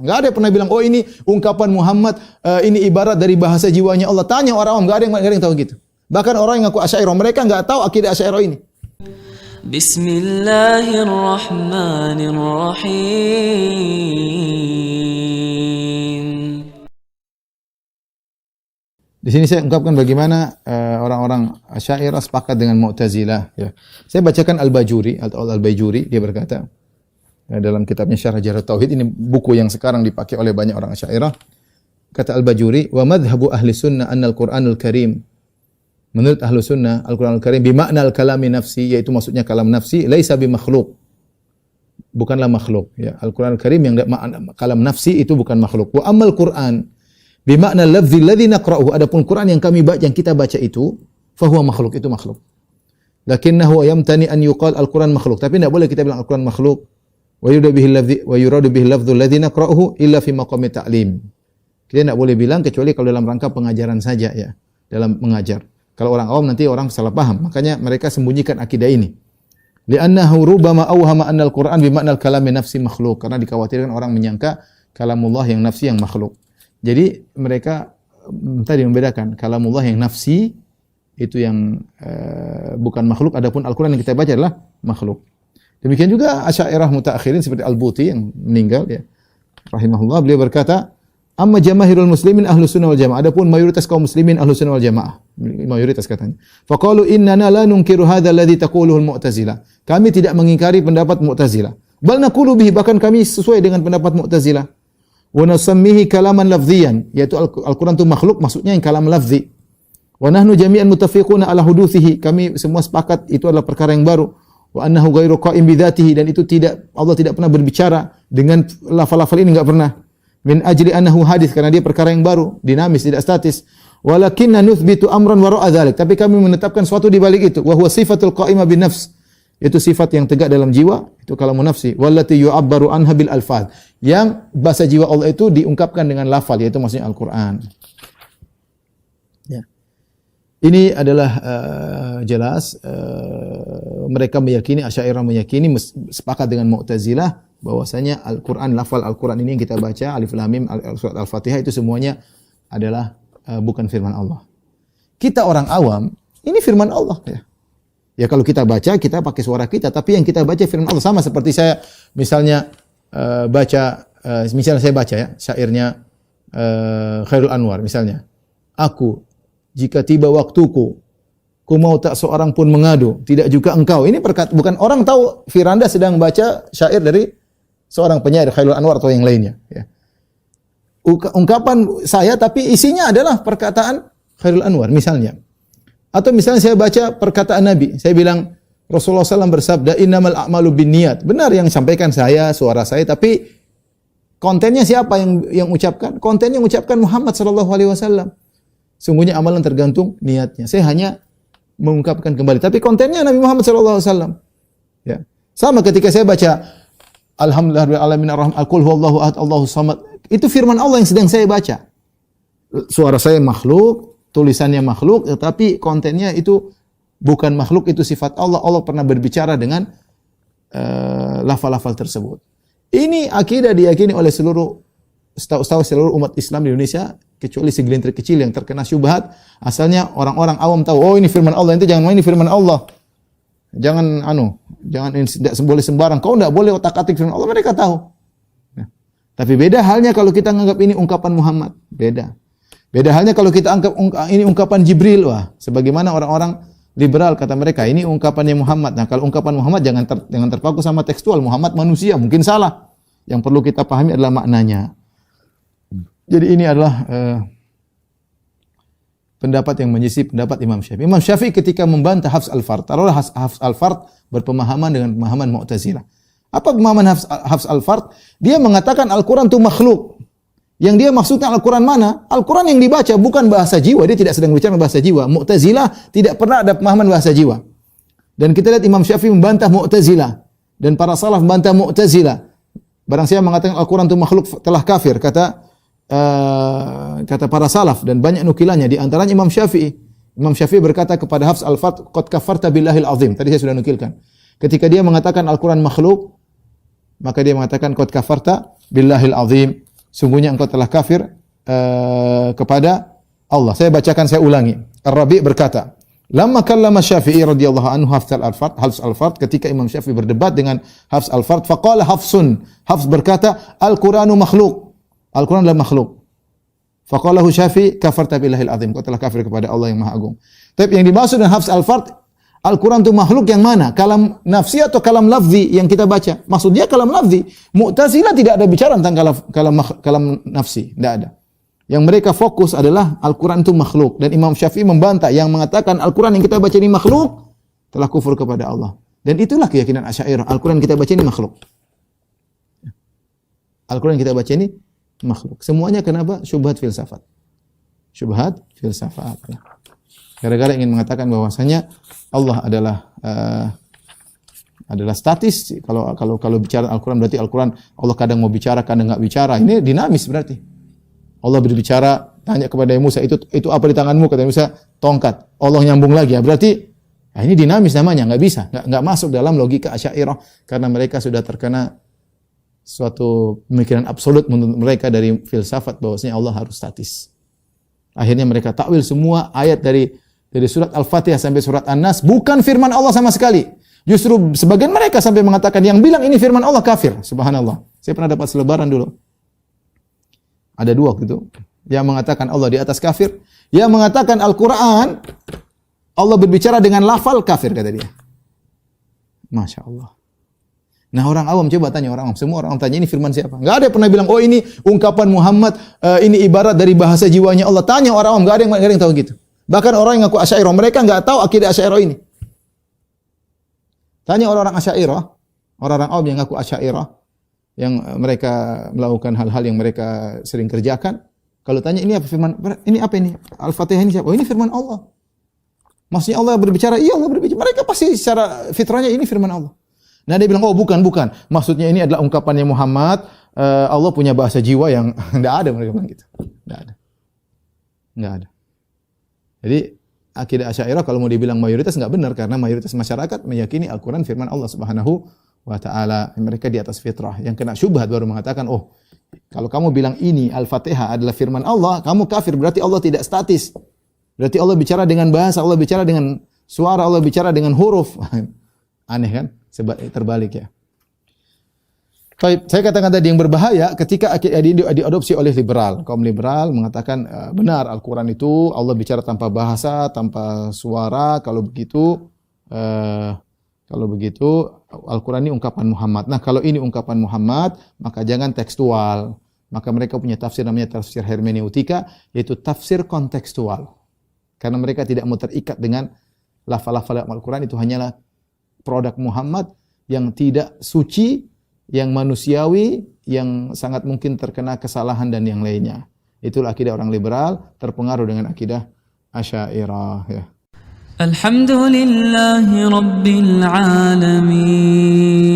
Enggak ada yang pernah bilang, oh ini ungkapan Muhammad, ini ibarat dari bahasa jiwanya Allah. Tanya orang awam, enggak ada yang tahu gitu. Bahkan orang yang ngaku Asy'ariyah, mereka enggak tahu akidah Asy'ariyah ini. Bismillahirrahmanirrahim. Di sini saya ungkapkan bagaimana orang-orang Asy'ariyah sepakat dengan Mu'tazilah. Ya. Saya bacakan Al-Bajuri atau Al-Bajuri, dia berkata dalam kitabnya Syarah Jarh Tauhid, ini buku yang sekarang dipakai oleh banyak orang Asy'ariyah. Kata Al-Bajuri, wa madhhabu ahli sunnah anna al-Qur'anul Karim. Menurut ahli sunnah, Al-Qur'anul Karim bimakna al-kalami nafsi, yaitu maksudnya kalam nafsi, laisa bimakhluk. Bukanlah makhluk. Ya. Al-Qur'anul Karim yang makna kalam nafsi itu bukan makhluk. Wa ammal Qur'an bimakna lafzi alladhi naqra'uhu, adapun Quran yang kami baca, yang kita baca itu, fa huwa makhluk, itu makhluk. Lakinnahu yamtani an yuqal al-Qur'an makhluk. Tapi tidak boleh kita bilang Al-Qur'an makhluk. Wa yuradu bihi lafdhu alladhi naqra'uhu illa fi maqami ta'lim. Kita tidak boleh bilang kecuali kalau dalam rangka pengajaran saja, ya, dalam mengajar. Kalau orang awam nanti orang salah paham. Makanya mereka sembunyikan akidah ini. Li'annahu rubama awhama anna al-Qur'an bimakna al-kalami nafsi makhluk, karena dikhawatirkan orang menyangka kalamullah yang nafsi yang makhluk. Jadi mereka tadi membedakan kalamullah yang nafsi itu yang bukan makhluk, adapun Al-Qur'an yang kita baca adalah makhluk. Demikian juga Asy'ariyah mutaakhirin seperti Al-Buti yang meninggal, ya, rahimahullah, beliau berkata, amma jamaahirul muslimin ahlus sunnah wal jamaah, adapun mayoritas kaum muslimin ahlus sunnah wal jamaah, mayoritas katanya, faqalu innana la nunkiru hadza alladhi taquluhu al-Mu'tazilah, kami tidak mengingkari pendapat Mu'tazilah, bal naqulu bihi, bahkan kami sesuai dengan pendapat Mu'tazilah, wa nasammihi kalaman lafziyan, yaitu Al-Qur'an itu makhluk, maksudnya yang kalam lafzi, wa nahnu jami'an muttafiquna ala huduthihi, kami semua sepakat itu adalah perkara yang baru, wa annahu ghairu qa'im bi dzatihi, dan itu tidak, Allah tidak pernah berbicara dengan lafal-lafal ini, enggak pernah. Min ajli annahu hadis, karena dia perkara yang baru, dinamis, tidak statis. Walakinna nuthbitu amran wara'a dzalik, tapi kami menetapkan suatu di balik itu, wa huwa sifatul qa'imah bin nafs, itu sifat yang tegak dalam jiwa, itu kalamun nafsi, wallati yu'abbaru anha bil alfaz, yang bahasa jiwa Allah itu diungkapkan dengan lafal, yaitu maksudnya Al-Qur'an. Ya. Ini adalah jelas mereka meyakini, Asy'ariyah meyakini, sepakat dengan Mu'tazilah bahwasanya Al-Qur'an, lafal Al-Qur'an ini yang kita baca, Alif Lam Mim, surat Al-Fatihah, itu semuanya adalah bukan firman Allah. Kita orang awam, ini firman Allah, ya. Ya kalau kita baca, kita pakai suara kita, tapi yang kita baca firman Allah, sama seperti saya misalnya misalnya saya baca, ya, syairnya Khairul Anwar misalnya. Aku, jika tiba waktuku, ku mau tak seorang pun mengadu, tidak juga engkau. Ini bukan orang tahu Firanda sedang baca syair dari seorang penyair Khairul Anwar atau yang lainnya, ya. Ungkapan saya tapi isinya adalah perkataan Khairul Anwar misalnya. Atau misalnya saya baca perkataan Nabi, saya bilang Rasulullah SAW bersabda, innamal a'malu binniyat. Benar yang sampaikan saya, suara saya, tapi kontennya siapa yang ucapkan? Kontennya yang ucapkan Muhammad SAW. Sungguhnya amalan tergantung niatnya. Saya hanya mengungkapkan kembali, tapi kontennya Nabi Muhammad SAW. Ya. Sama ketika saya baca Alhamdulillahirabbil alamin arrahman qul huwallahu ahad Allahus samad. Itu firman Allah yang sedang saya baca. Suara saya makhluk, tulisannya makhluk, tetapi kontennya itu bukan makhluk, itu sifat Allah. Allah pernah berbicara dengan lafal-lafal tersebut. Ini akidah diyakini oleh setahu seluruh umat Islam di Indonesia, kecuali segelintir kecil yang terkena syubhat. Asalnya orang-orang awam tahu, oh ini firman Allah, itu jangan main, ini firman Allah. Jangan tidak boleh sembarang. Kau tidak boleh otak-atik firman Allah, mereka tahu. Ya. Tapi beda halnya kalau kita menganggap ini ungkapan Muhammad, beda. Beda halnya kalau kita anggap ini ungkapan Jibril, wah, sebagaimana orang-orang liberal kata mereka, ini ungkapannya Muhammad. Nah, kalau ungkapan Muhammad jangan terpaku sama tekstual. Muhammad manusia, mungkin salah. Yang perlu kita pahami adalah maknanya. Jadi ini adalah pendapat yang menyisip pendapat Imam Syafi'i. Imam Syafi'i ketika membantah Hafs al-Fard, taruhlah Hafs al-Fard berpemahaman dengan pemahaman Mu'tazilah. Apa pemahaman Hafs al-Fard? Dia mengatakan Al-Quran itu makhluk. Yang dia maksudnya Al-Quran mana? Al-Quran yang dibaca bukan bahasa jiwa. Dia tidak sedang bicara bahasa jiwa. Mu'tazilah tidak pernah ada pemahaman bahasa jiwa. Dan kita lihat Imam Syafi'i membantah Mu'tazilah. Dan para salaf membantah Mu'tazilah. Barang siapa mengatakan Al-Quran itu makhluk telah kafir. Kata para salaf. Dan banyak nukilannya. Di antaranya Imam Syafi'i. Imam Syafi'i berkata kepada Hafs al-Fard, qad kafarta billahil azim. Tadi saya sudah nukilkan. Ketika dia mengatakan Al-Quran makhluk, maka dia mengatakan qad kafarta billahil azim. sungguhnya engkau telah kafir kepada Allah. Saya bacakan, saya ulangi. Ar-Rabi' berkata, lamma kallama Syafi'i radhiyallahu anhu Hafs al-Fard, ketika Imam Syafi'i berdebat dengan Hafs al-Fard, faqala Hafsun, Hafs berkata, Al-Qur'anu makhluk. Al-Qur'an adalah makhluk. Faqalahu Syafi'i, kafarta billahil azim. Kau telah kafir kepada Allah yang Maha Agung. Tapi yang dimaksud dengan Hafs al-Fard, Al-Quran itu makhluk yang mana? Kalam nafsi atau kalam lafzi yang kita baca? Maksudnya kalam lafzi. Mu'tazilah tidak ada bicara tentang kalam nafsi. Tidak ada. Yang mereka fokus adalah Al-Quran itu makhluk. Dan Imam Syafi'i membantah yang mengatakan Al-Quran yang kita baca ini makhluk, telah kufur kepada Allah. Dan itulah keyakinan Asy'ariyah. Al-Quran yang kita baca ini makhluk. Al-Quran yang kita baca ini makhluk. Semuanya kenapa? Syubhat filsafat. Syubhat filsafat. Gara-gara ingin mengatakan bahwasanya Allah adalah statis. Kalau bicara Al-Quran berarti Al-Quran Allah kadang mau bicara, kadang enggak bicara. Ini dinamis berarti. Allah berbicara, tanya kepada Musa, itu apa di tanganmu? Kata Musa, tongkat. Allah nyambung lagi. Ya, berarti ini dinamis namanya, enggak bisa. Enggak masuk dalam logika Asy'ariyah karena mereka sudah terkena suatu pemikiran absolut menurut mereka dari filsafat bahwasanya Allah harus statis. Akhirnya mereka takwil semua ayat dari surat Al-Fatihah sampai surat An-Nas bukan firman Allah sama sekali. Justru sebagian mereka sampai mengatakan yang bilang ini firman Allah kafir. Subhanallah. Saya pernah dapat selebaran dulu. Ada dua gitu. Yang mengatakan Allah di atas kafir, yang mengatakan Al-Quran Allah berbicara dengan lafal kafir kata dia. Masya Allah. Nah orang awam, coba tanya orang awam. Semua orang awam tanya ini firman siapa? Enggak ada yang pernah bilang, oh ini ungkapan Muhammad, ini ibarat dari bahasa jiwanya Allah. Tanya orang awam, enggak ada yang tahu gitu. Bahkan orang yang ngaku Asy'ariyah, mereka enggak tahu akidah Asy'ariyah ini. Tanya orang-orang Asy'ariyah, orang-orang awam yang ngaku Asy'ariyah, yang mereka melakukan hal-hal yang mereka sering kerjakan. Kalau tanya ini apa firman? Ini apa ini? Al-Fatihah ini siapa? Oh ini firman Allah. Maksudnya Allah berbicara? Iya Allah berbicara. Mereka pasti secara fitrahnya ini firman Allah. Nah dia bilang, oh bukan. Maksudnya ini adalah ungkapannya Muhammad. Allah punya bahasa jiwa yang tidak ada, mereka bilang gitu. Tidak ada. Jadi akidah Asy'ariyah kalau mau dibilang mayoritas enggak benar karena mayoritas masyarakat meyakini Al-Quran firman Allah Subhanahu wa taala. Mereka di atas fitrah. Yang kena syubhat baru mengatakan, oh kalau kamu bilang ini Al-Fatihah adalah firman Allah, kamu kafir, berarti Allah tidak statis. Berarti Allah bicara dengan bahasa, Allah bicara dengan suara, Allah bicara dengan huruf. Aneh kan? Terbalik ya. Baik, saya katakan tadi yang berbahaya ketika diadopsi oleh liberal. Kaum liberal mengatakan benar Al-Quran itu Allah bicara tanpa bahasa, tanpa suara. Kalau begitu Al-Quran ini ungkapan Muhammad. Nah, kalau ini ungkapan Muhammad, maka jangan tekstual. Maka mereka punya tafsir namanya tafsir hermeneutika, yaitu tafsir kontekstual. Karena mereka tidak mau terikat dengan lafal-lafal Al-Quran, itu hanyalah produk Muhammad yang tidak suci, yang manusiawi, yang sangat mungkin terkena kesalahan dan yang lainnya. Itulah akidah orang liberal terpengaruh dengan akidah Asy'ariyah ya. Alhamdulillahi Rabbil Alamin.